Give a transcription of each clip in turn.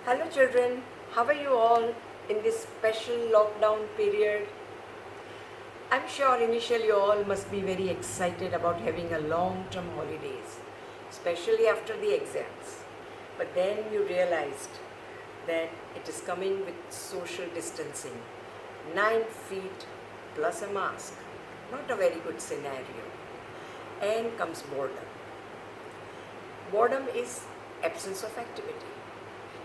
Hello children, how are you all in this special lockdown period? I'm sure initially you all must be very excited about having a long-term holidays, especially after the exams. But then you realized that it is coming with social distancing, 9 feet plus a mask, not a very good scenario. And comes boredom. Boredom is absence of activity.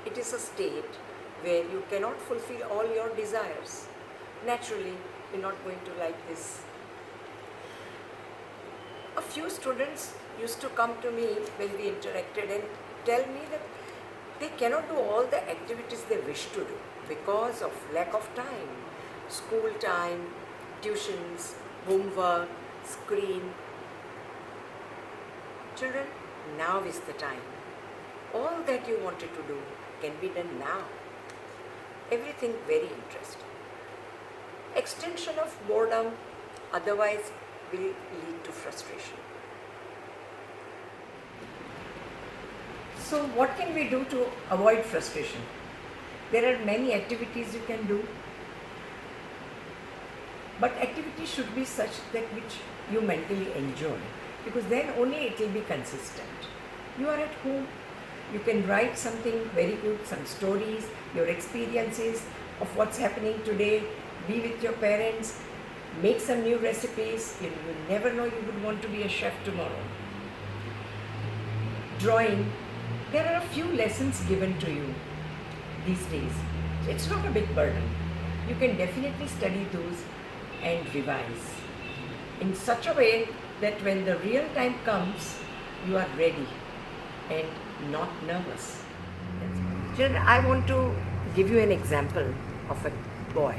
It is a state where you cannot fulfill all your desires. Naturally, you're not going to like this. A few students used to come to me when we interacted and tell me that they cannot do all the activities they wish to do because of lack of time. School time, tuitions, homework, screen. Children, now is the time. All that you wanted to do can be done now. Everything very interesting. Extension of boredom otherwise will lead to frustration. So what can we do to avoid frustration? There are many activities you can do, but activity should be such that which you mentally enjoy, because then only it will be consistent. You are at home, you can write something very good, some stories, your experiences of what's happening today, be with your parents, make some new recipes. You never know, you would want to be a chef tomorrow. Drawing, there are a few lessons given to you these days. It's not a big burden. You can definitely study those and revise in such a way that when the real time comes, you are ready and not nervous. Children, I want to give you an example of a boy.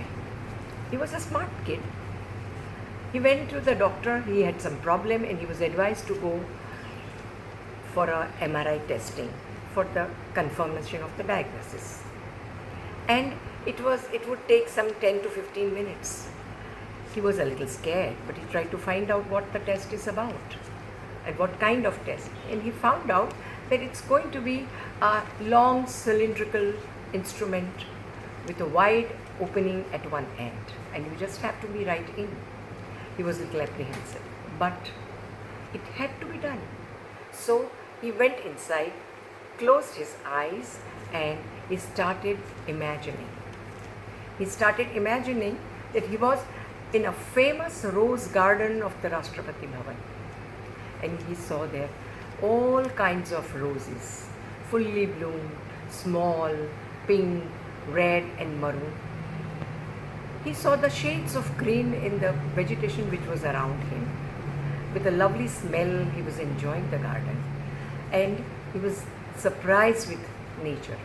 He was a smart kid. He went to the doctor, he had some problem and he was advised to go for a MRI testing for the confirmation of the diagnosis. And it would take some 10 to 15 minutes. He was a little scared, but he tried to find out what the test is about and what kind of test. And he found out that it's going to be a long cylindrical instrument with a wide opening at one end, and you just have to be right in. He was a little apprehensive, but it had to be done. So he went inside, closed his eyes, and he started imagining. He started imagining that he was in a famous rose garden of the Rashtrapati Bhavan, and he saw there all kinds of roses, fully bloomed, small, pink, red and maroon. He saw the shades of green in the vegetation which was around him. With a lovely smell, he was enjoying the garden, and he was surprised with nature.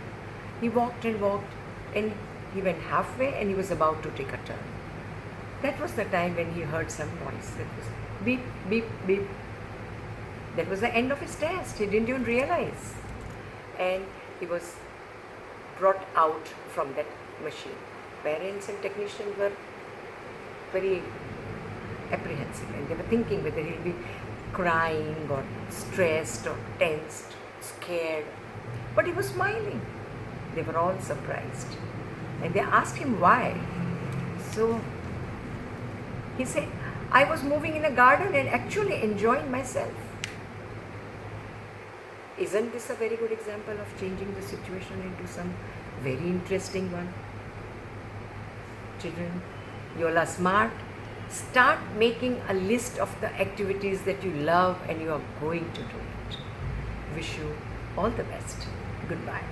He walked and walked, and he went halfway and he was about to take a turn. That was the time when he heard some noise. It was beep, beep, beep. That was the end of his test. He didn't even realize. And he was brought out from that machine. Parents and technicians were very apprehensive, and they were thinking whether he'll be crying or stressed or tensed, scared. But he was smiling. They were all surprised. And they asked him why. So he said, I was moving in a garden and actually enjoying myself. Isn't this a very good example of changing the situation into some very interesting one? Children, you all are smart. Start making a list of the activities that you love and you are going to do it. Wish you all the best. Goodbye.